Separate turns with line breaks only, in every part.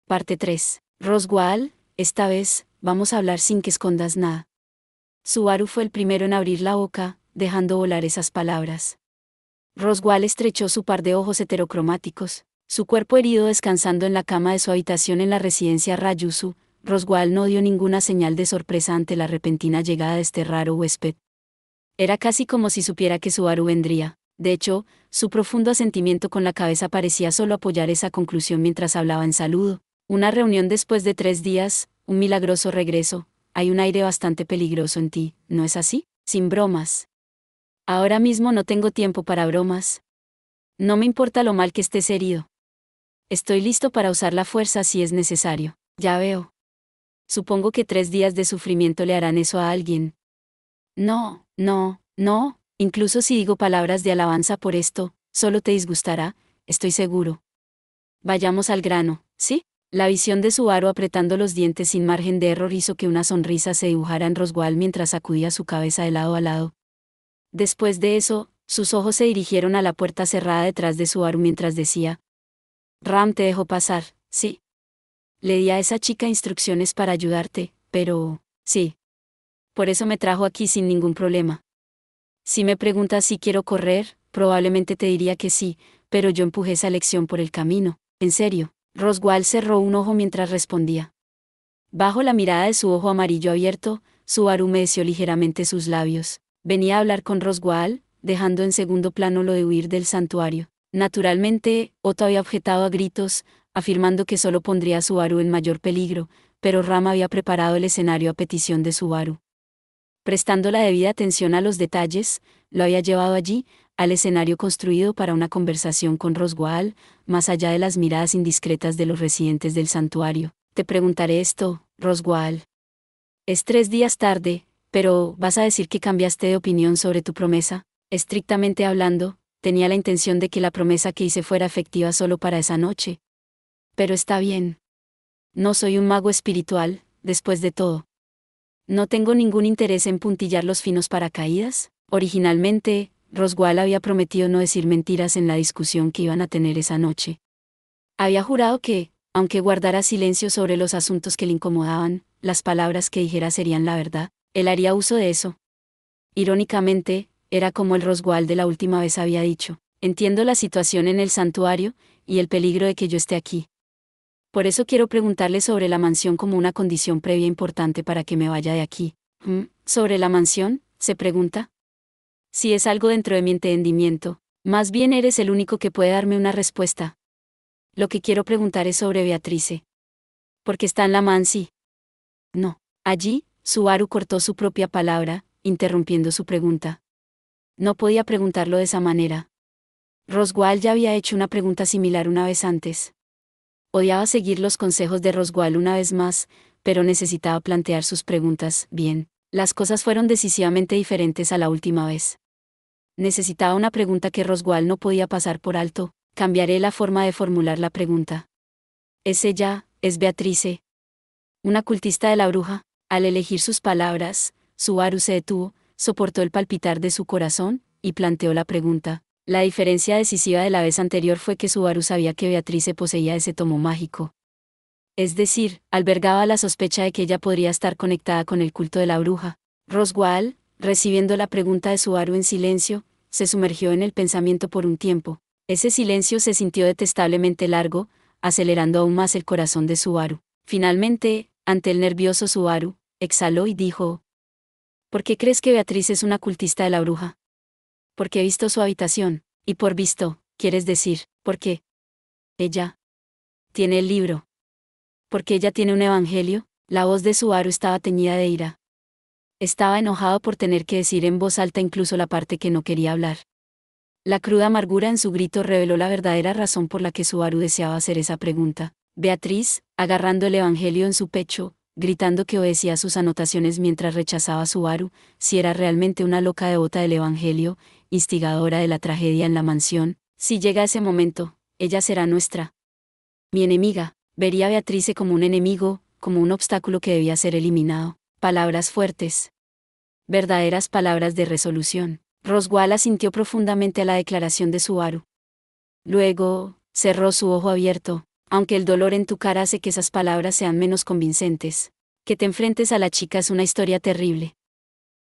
Parte 3. Roswaal, esta vez, vamos a hablar sin que escondas nada. Subaru fue el primero en abrir la boca, dejando volar esas palabras. Roswaal estrechó su par de ojos heterocromáticos, su cuerpo herido descansando en la cama de su habitación en la residencia Ryusu. Roswaal no dio ninguna señal de sorpresa ante la repentina llegada de este raro huésped. Era casi como si supiera que Subaru vendría. De hecho, su profundo asentimiento con la cabeza parecía solo apoyar esa conclusión mientras hablaba en saludo. Una reunión después de 3 días, un milagroso regreso. Hay un aire bastante peligroso en ti, ¿no es así? Sin bromas. Ahora mismo no tengo tiempo para bromas. No me importa lo mal que estés herido. Estoy listo para usar la fuerza si es necesario. Ya veo. Supongo que 3 días de sufrimiento le harán eso a alguien. No, no, no, incluso si digo palabras de alabanza por esto, solo te disgustará, estoy seguro. Vayamos al grano, ¿sí? La visión de Subaru apretando los dientes sin margen de error hizo que una sonrisa se dibujara en Roswaal mientras sacudía su cabeza de lado a lado. Después de eso, sus ojos se dirigieron a la puerta cerrada detrás de Subaru mientras decía: Ram te dejó pasar, ¿sí? Le di a esa chica instrucciones para ayudarte, pero... sí. Por eso me trajo aquí sin ningún problema. Si me preguntas si quiero correr, probablemente te diría que sí, pero yo empujé esa lección por el camino. En serio. Roswaal cerró un ojo mientras respondía. Bajo la mirada de su ojo amarillo abierto, Subaru humedeció ligeramente sus labios. Venía a hablar con Roswaal, dejando en segundo plano lo de huir del santuario. Naturalmente, Otto había objetado a gritos, afirmando que solo pondría a Subaru en mayor peligro, pero Ram había preparado el escenario a petición de Subaru. Prestando la debida atención a los detalles, lo había llevado allí, al escenario construido para una conversación con Roswaal, más allá de las miradas indiscretas de los residentes del santuario. Te preguntaré esto, Roswaal. Es 3 días tarde, pero ¿vas a decir que cambiaste de opinión sobre tu promesa? Estrictamente hablando, tenía la intención de que la promesa que hice fuera efectiva solo para esa noche. Pero está bien. No soy un mago espiritual, después de todo. No tengo ningún interés en puntillar los finos paracaídas. Originalmente, Roswaal había prometido no decir mentiras en la discusión que iban a tener esa noche. Había jurado que, aunque guardara silencio sobre los asuntos que le incomodaban, las palabras que dijera serían la verdad. Él haría uso de eso. Irónicamente, era como el Roswaal de la última vez había dicho: entiendo la situación en el santuario, y el peligro de que yo esté aquí. Por eso quiero preguntarle sobre la mansión como una condición previa importante para que me vaya de aquí. ¿Sobre la mansión?, se pregunta. Si es algo dentro de mi entendimiento, más bien eres el único que puede darme una respuesta. Lo que quiero preguntar es sobre Beatrice. ¿Por qué está en la mansi? No. Allí, Subaru cortó su propia palabra, interrumpiendo su pregunta. No podía preguntarlo de esa manera. Roswaal ya había hecho una pregunta similar una vez antes. Odiaba seguir los consejos de Roswaal una vez más, pero necesitaba plantear sus preguntas bien. Las cosas fueron decisivamente diferentes a la última vez. Necesitaba una pregunta que Roswaal no podía pasar por alto. Cambiaré la forma de formular la pregunta. ¿Es ella, es Beatrice, una cultista de la bruja? Al elegir sus palabras, Subaru se detuvo, soportó el palpitar de su corazón, y planteó la pregunta. La diferencia decisiva de la vez anterior fue que Subaru sabía que Beatrice poseía ese tomo mágico. Es decir, albergaba la sospecha de que ella podría estar conectada con el culto de la bruja. Roswaal, recibiendo la pregunta de Subaru en silencio, se sumergió en el pensamiento por un tiempo. Ese silencio se sintió detestablemente largo, acelerando aún más el corazón de Subaru. Finalmente, ante el nervioso Subaru, exhaló y dijo: ¿Por qué crees que Beatriz es una cultista de la bruja? Porque he visto su habitación, y por visto, quieres decir, porque ella tiene el libro. Porque ella tiene un evangelio. La voz de Subaru estaba teñida de ira. Estaba enojado por tener que decir en voz alta incluso la parte que no quería hablar. La cruda amargura en su grito reveló la verdadera razón por la que Subaru deseaba hacer esa pregunta. Beatriz, agarrando el evangelio en su pecho, gritando que obedecía sus anotaciones mientras rechazaba a Subaru, si era realmente una loca devota del evangelio, instigadora de la tragedia en la mansión. Si llega ese momento, ella será nuestra. Mi enemiga. Vería a Beatrice como un enemigo, como un obstáculo que debía ser eliminado. Palabras fuertes. Verdaderas palabras de resolución. Roswaal asintió profundamente a la declaración de Subaru. Luego, cerró su ojo abierto, Aunque el dolor en tu cara hace que esas palabras sean menos convincentes. Que te enfrentes a la chica es una historia terrible.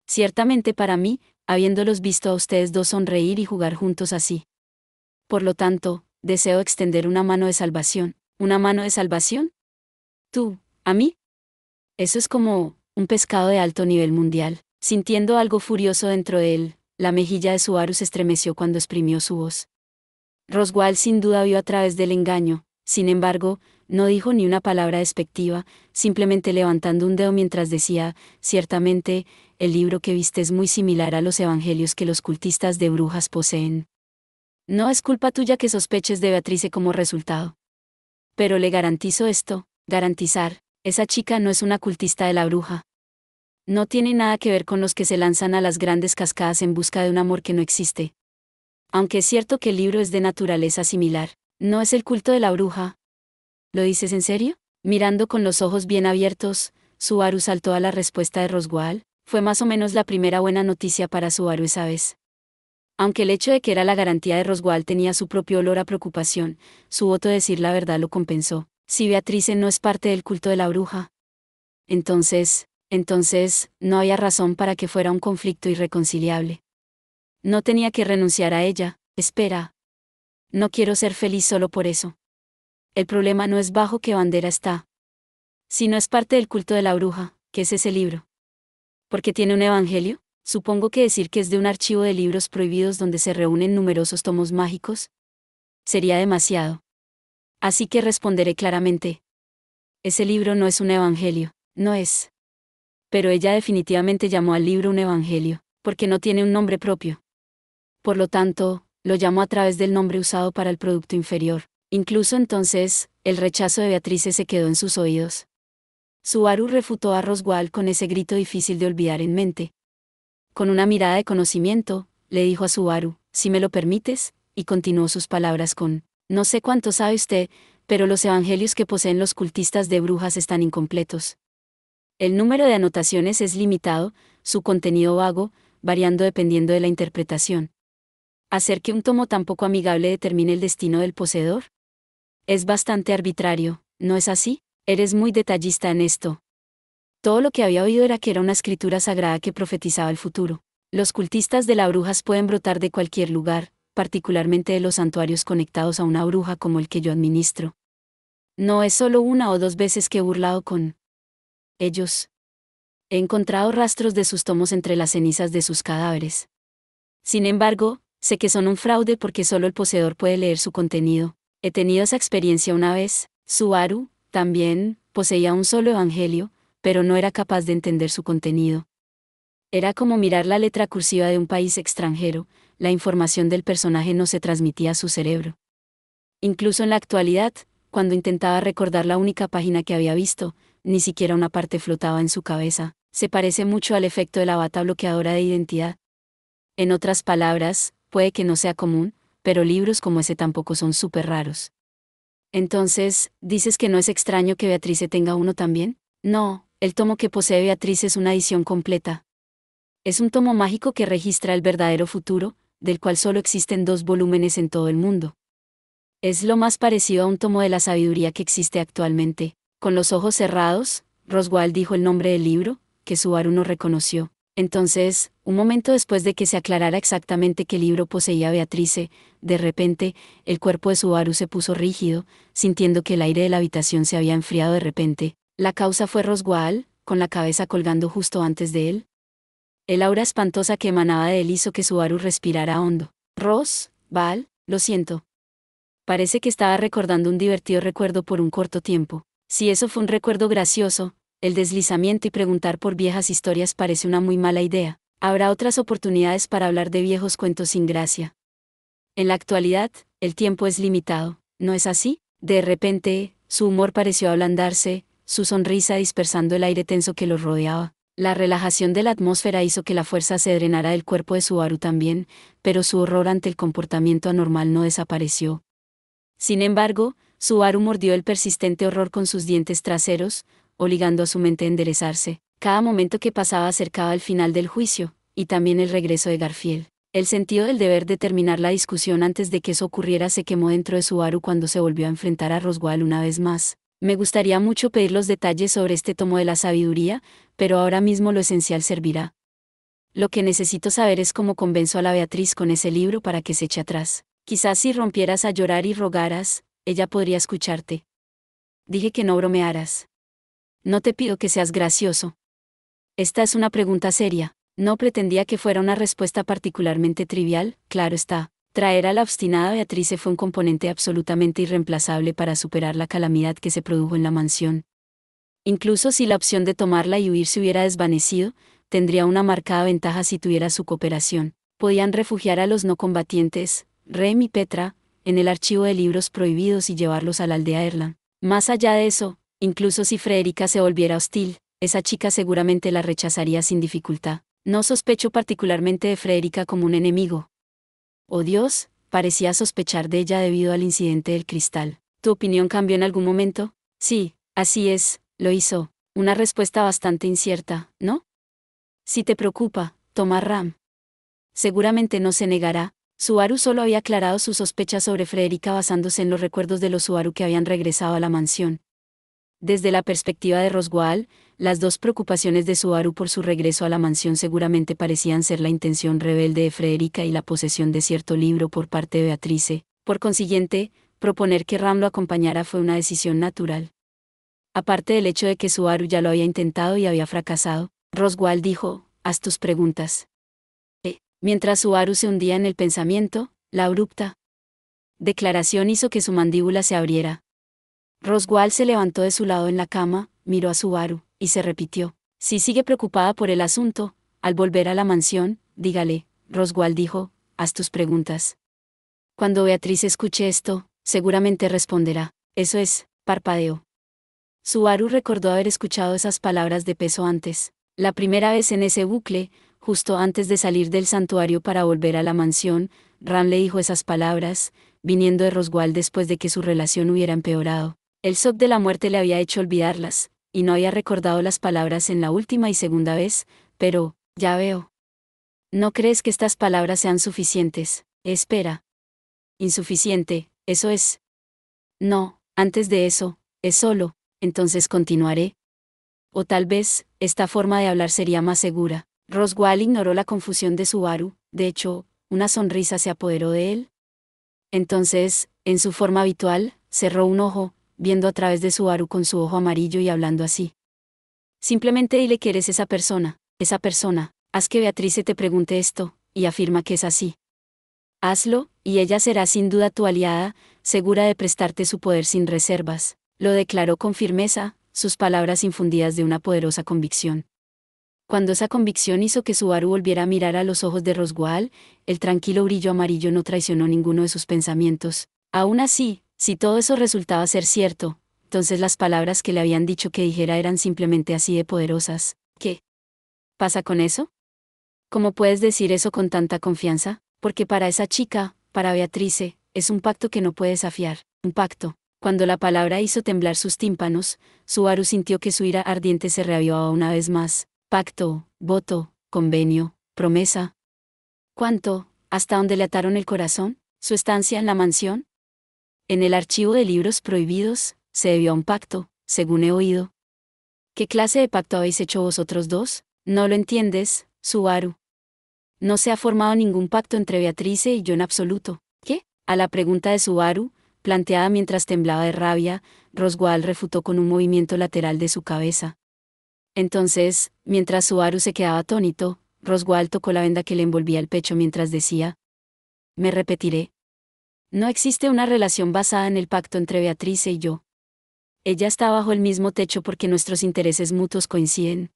Ciertamente para mí, habiéndolos visto a ustedes dos sonreír y jugar juntos así. Por lo tanto, deseo extender una mano de salvación. ¿Una mano de salvación? ¿Tú, a mí? Eso es como un pescado de alto nivel mundial. Sintiendo algo furioso dentro de él, la mejilla de Subaru se estremeció cuando exprimió su voz. Roswaal sin duda vio a través del engaño, sin embargo, no dijo ni una palabra despectiva, simplemente levantando un dedo mientras decía, ciertamente, el libro que viste es muy similar a los evangelios que los cultistas de brujas poseen. No es culpa tuya que sospeches de Beatrice como resultado. Pero le garantizo esto, garantizar, esa chica no es una cultista de la bruja. No tiene nada que ver con los que se lanzan a las grandes cascadas en busca de un amor que no existe. Aunque es cierto que el libro es de naturaleza similar, no es el culto de la bruja. ¿Lo dices en serio? Mirando con los ojos bien abiertos, Subaru saltó a la respuesta de Roswaal. Fue más o menos la primera buena noticia para Subaru esa vez. Aunque el hecho de que era la garantía de Roswaal tenía su propio olor a preocupación, su voto de decir la verdad lo compensó. Si Beatrice no es parte del culto de la bruja, entonces, no había razón para que fuera un conflicto irreconciliable. No tenía que renunciar a ella. Espera. No quiero ser feliz solo por eso. El problema no es bajo qué bandera está. Si no es parte del culto de la bruja, ¿qué es ese libro? ¿Porque tiene un evangelio? Supongo que decir que es de un archivo de libros prohibidos donde se reúnen numerosos tomos mágicos sería demasiado. Así que responderé claramente. Ese libro no es un evangelio, no es. Pero ella definitivamente llamó al libro un evangelio, porque no tiene un nombre propio. Por lo tanto, lo llamó a través del nombre usado para el producto inferior. Incluso entonces, el rechazo de Beatrice se quedó en sus oídos. Subaru refutó a Roswaal con ese grito difícil de olvidar en mente. Con una mirada de conocimiento, le dijo a Subaru, si me lo permites, y continuó sus palabras con, no sé cuánto sabe usted, pero los evangelios que poseen los cultistas de brujas están incompletos. El número de anotaciones es limitado, su contenido vago, variando dependiendo de la interpretación. ¿Hacer que un tomo tan poco amigable determine el destino del poseedor? Es bastante arbitrario, ¿no es así? Eres muy detallista en esto. Todo lo que había oído era que era una escritura sagrada que profetizaba el futuro. Los cultistas de las brujas pueden brotar de cualquier lugar, particularmente de los santuarios conectados a una bruja como el que yo administro. No es solo una o dos veces que he burlado con ellos. He encontrado rastros de sus tomos entre las cenizas de sus cadáveres. Sin embargo, sé que son un fraude porque solo el poseedor puede leer su contenido. He tenido esa experiencia una vez. Subaru, también, poseía un solo evangelio, pero no era capaz de entender su contenido. Era como mirar la letra cursiva de un país extranjero, la información del personaje no se transmitía a su cerebro. Incluso en la actualidad, cuando intentaba recordar la única página que había visto, ni siquiera una parte flotaba en su cabeza. Se parece mucho al efecto de la bata bloqueadora de identidad. En otras palabras, puede que no sea común, pero libros como ese tampoco son súper raros. Entonces, ¿dices que no es extraño que Beatrice tenga uno también? No, el tomo que posee Beatrice es una edición completa. Es un tomo mágico que registra el verdadero futuro, del cual solo existen 2 volúmenes en todo el mundo. Es lo más parecido a un tomo de la sabiduría que existe actualmente. Con los ojos cerrados, Roswaal dijo el nombre del libro, que Subaru no reconoció. Entonces, un momento después de que se aclarara exactamente qué libro poseía Beatrice, de repente, el cuerpo de Subaru se puso rígido, sintiendo que el aire de la habitación se había enfriado de repente. La causa fue Roswaal, con la cabeza colgando justo antes de él. El aura espantosa que emanaba de él hizo que Subaru respirara hondo. Val, lo siento. Parece que estaba recordando un divertido recuerdo por un corto tiempo. Si eso fue un recuerdo gracioso, el deslizamiento y preguntar por viejas historias parece una muy mala idea. Habrá otras oportunidades para hablar de viejos cuentos sin gracia. En la actualidad, el tiempo es limitado, ¿no es así? De repente, su humor pareció ablandarse, su sonrisa dispersando el aire tenso que lo rodeaba. La relajación de la atmósfera hizo que la fuerza se drenara del cuerpo de Subaru también, pero su horror ante el comportamiento anormal no desapareció. Sin embargo, Subaru mordió el persistente horror con sus dientes traseros, obligando a su mente a enderezarse. Cada momento que pasaba acercaba el final del juicio, y también el regreso de Garfield. El sentido del deber de terminar la discusión antes de que eso ocurriera se quemó dentro de Subaru cuando se volvió a enfrentar a Roswell una vez más. Me gustaría mucho pedir los detalles sobre este tomo de la sabiduría, pero ahora mismo lo esencial servirá. Lo que necesito saber es cómo convenzo a la Beatriz con ese libro para que se eche atrás. Quizás si rompieras a llorar y rogaras, ella podría escucharte. Dije que no bromearas. No te pido que seas gracioso. Esta es una pregunta seria. No pretendía que fuera una respuesta particularmente trivial, claro está. Traer a la obstinada Beatriz fue un componente absolutamente irreemplazable para superar la calamidad que se produjo en la mansión. Incluso si la opción de tomarla y huir se hubiera desvanecido, tendría una marcada ventaja si tuviera su cooperación. Podían refugiar a los no combatientes, Rem y Petra, en el archivo de libros prohibidos y llevarlos a la aldea Erland. Más allá de eso, incluso si Frederica se volviera hostil, esa chica seguramente la rechazaría sin dificultad. No sospecho particularmente de Frederica como un enemigo. Oh Dios, parecía sospechar de ella debido al incidente del cristal. ¿Tu opinión cambió en algún momento? Sí, así es, lo hizo. Una respuesta bastante incierta, ¿no? Si te preocupa, toma Ram. Seguramente no se negará. Subaru solo había aclarado sus sospechas sobre Frederica basándose en los recuerdos de los Subaru que habían regresado a la mansión. Desde la perspectiva de Roswell, las dos preocupaciones de Subaru por su regreso a la mansión seguramente parecían ser la intención rebelde de Frederica y la posesión de cierto libro por parte de Beatrice. Por consiguiente, proponer que Ram lo acompañara fue una decisión natural. Aparte del hecho de que Subaru ya lo había intentado y había fracasado, Roswell dijo, haz tus preguntas. Mientras Subaru se hundía en el pensamiento, la abrupta declaración hizo que su mandíbula se abriera. Roswell se levantó de su lado en la cama, miró a Subaru, y se repitió. Si sigue preocupada por el asunto, al volver a la mansión, dígale, Roswell dijo, haz tus preguntas. Cuando Beatriz escuche esto, seguramente responderá. Eso es, parpadeó. Subaru recordó haber escuchado esas palabras de peso antes. La primera vez en ese bucle, justo antes de salir del santuario para volver a la mansión, Ram le dijo esas palabras, viniendo de Roswell después de que su relación hubiera empeorado. El shock de la muerte le había hecho olvidarlas, y no había recordado las palabras en la última y segunda vez, pero, ya veo. ¿No crees que estas palabras sean suficientes? Espera. Insuficiente, eso es. No, antes de eso, es solo, entonces continuaré. O tal vez, esta forma de hablar sería más segura. Roswell ignoró la confusión de Subaru, de hecho, una sonrisa se apoderó de él. Entonces, en su forma habitual, cerró un ojo, viendo a través de Subaru con su ojo amarillo y hablando así. Simplemente dile que eres esa persona, haz que Beatrice te pregunte esto, y afirma que es así. Hazlo, y ella será sin duda tu aliada, segura de prestarte su poder sin reservas, lo declaró con firmeza, sus palabras infundidas de una poderosa convicción. Cuando esa convicción hizo que Subaru volviera a mirar a los ojos de Roswell, el tranquilo brillo amarillo no traicionó ninguno de sus pensamientos. Aún así, si todo eso resultaba ser cierto, entonces las palabras que le habían dicho que dijera eran simplemente así de poderosas. ¿Qué pasa con eso? ¿Cómo puedes decir eso con tanta confianza? Porque para esa chica, para Beatrice, es un pacto que no puede desafiar. Un pacto. Cuando la palabra hizo temblar sus tímpanos, Subaru sintió que su ira ardiente se reavivaba una vez más. Pacto, voto, convenio, promesa. ¿Cuánto? ¿Hasta dónde le ataron el corazón? ¿Su estancia en la mansión? En el archivo de libros prohibidos, se debió a un pacto, según he oído. ¿Qué clase de pacto habéis hecho vosotros dos? No lo entiendes, Subaru. No se ha formado ningún pacto entre Beatrice y yo en absoluto. ¿Qué? A la pregunta de Subaru, planteada mientras temblaba de rabia, Roswell refutó con un movimiento lateral de su cabeza. Entonces, mientras Subaru se quedaba atónito, Roswell tocó la venda que le envolvía el pecho mientras decía: me repetiré. No existe una relación basada en el pacto entre Beatrice y yo. Ella está bajo el mismo techo porque nuestros intereses mutuos coinciden.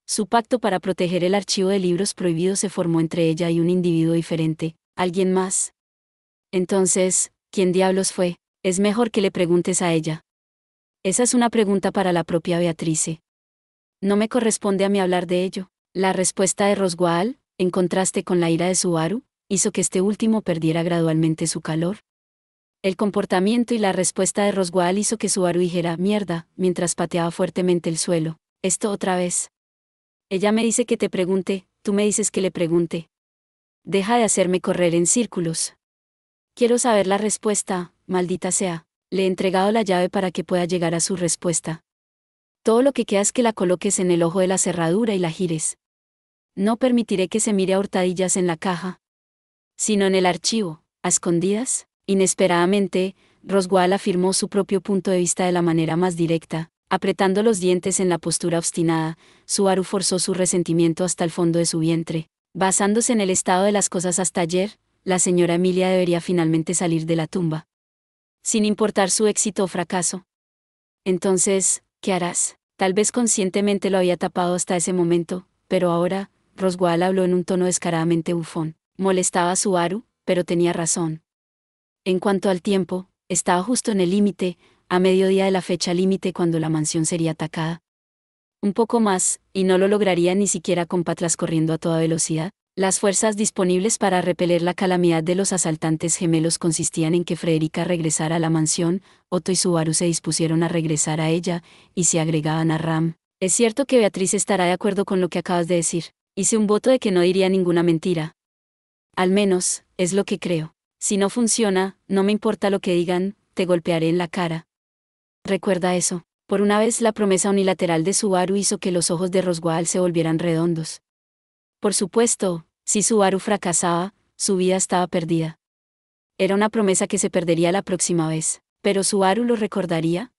Su pacto para proteger el archivo de libros prohibidos se formó entre ella y un individuo diferente, alguien más. Entonces, ¿quién diablos fue? Es mejor que le preguntes a ella. Esa es una pregunta para la propia Beatrice. No me corresponde a mí hablar de ello. La respuesta de Roswell, en contraste con la ira de Subaru, hizo que este último perdiera gradualmente su calor. El comportamiento y la respuesta de Roswell hizo que Subaru dijera mierda, mientras pateaba fuertemente el suelo. Esto otra vez. Ella me dice que te pregunte, tú me dices que le pregunte. Deja de hacerme correr en círculos. Quiero saber la respuesta, maldita sea. Le he entregado la llave para que pueda llegar a su respuesta. Todo lo que queda es que la coloques en el ojo de la cerradura y la gires. No permitiré que se mire a hurtadillas en la caja, sino en el archivo, a escondidas. Inesperadamente, Roswell afirmó su propio punto de vista de la manera más directa. Apretando los dientes en la postura obstinada, Subaru forzó su resentimiento hasta el fondo de su vientre. Basándose en el estado de las cosas hasta ayer, la señora Emilia debería finalmente salir de la tumba. Sin importar su éxito o fracaso. Entonces, ¿qué harás? Tal vez conscientemente lo había tapado hasta ese momento, pero ahora, Roswell habló en un tono descaradamente bufón. Molestaba a Subaru, pero tenía razón. En cuanto al tiempo, estaba justo en el límite, a mediodía de la fecha límite cuando la mansión sería atacada. Un poco más, y no lo lograría ni siquiera con Patlas corriendo a toda velocidad. Las fuerzas disponibles para repeler la calamidad de los asaltantes gemelos consistían en que Frederica regresara a la mansión, Otto y Subaru se dispusieron a regresar a ella, y se agregaban a Ram. Es cierto que Beatriz estará de acuerdo con lo que acabas de decir. Hice un voto de que no diría ninguna mentira. Al menos, es lo que creo. Si no funciona, no me importa lo que digan, te golpearé en la cara. Recuerda eso. Por una vez la promesa unilateral de Subaru hizo que los ojos de Roswell se volvieran redondos. Por supuesto, si Subaru fracasaba, su vida estaba perdida. Era una promesa que se perdería la próxima vez, pero Subaru lo recordaría.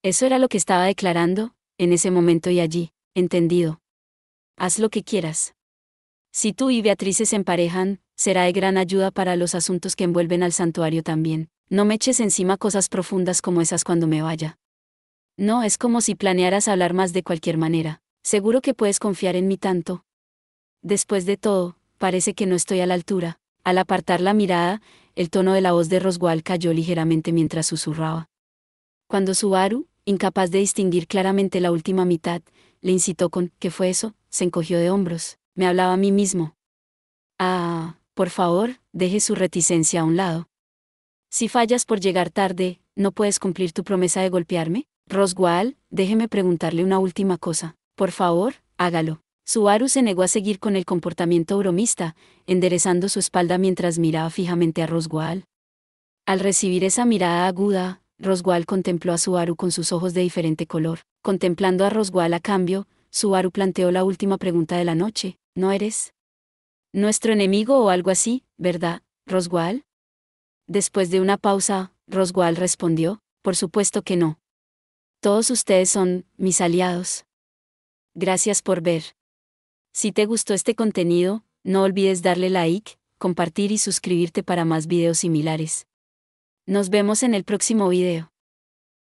Eso era lo que estaba declarando, en ese momento y allí, entendido. Haz lo que quieras. Si tú y Beatriz se emparejan, será de gran ayuda para los asuntos que envuelven al santuario también. No me eches encima cosas profundas como esas cuando me vaya. No es como si planearas hablar más de cualquier manera. Seguro que puedes confiar en mí tanto. Después de todo, parece que no estoy a la altura. Al apartar la mirada, el tono de la voz de Roswell cayó ligeramente mientras susurraba. Cuando Subaru, incapaz de distinguir claramente la última mitad, le incitó con ¿qué fue eso?, se encogió de hombros. Me hablaba a mí mismo. Ah, por favor, deje su reticencia a un lado. Si fallas por llegar tarde, ¿no puedes cumplir tu promesa de golpearme? Roswell, déjeme preguntarle una última cosa. Por favor, hágalo. Subaru se negó a seguir con el comportamiento bromista, enderezando su espalda mientras miraba fijamente a Roswell. Al recibir esa mirada aguda, Roswell contempló a Subaru con sus ojos de diferente color. Contemplando a Roswell a cambio, Subaru planteó la última pregunta de la noche. ¿No eres nuestro enemigo o algo así, verdad, Roswell? Después de una pausa, Roswell respondió, por supuesto que no. Todos ustedes son mis aliados. Gracias por ver. Si te gustó este contenido, no olvides darle like, compartir y suscribirte para más videos similares. Nos vemos en el próximo video.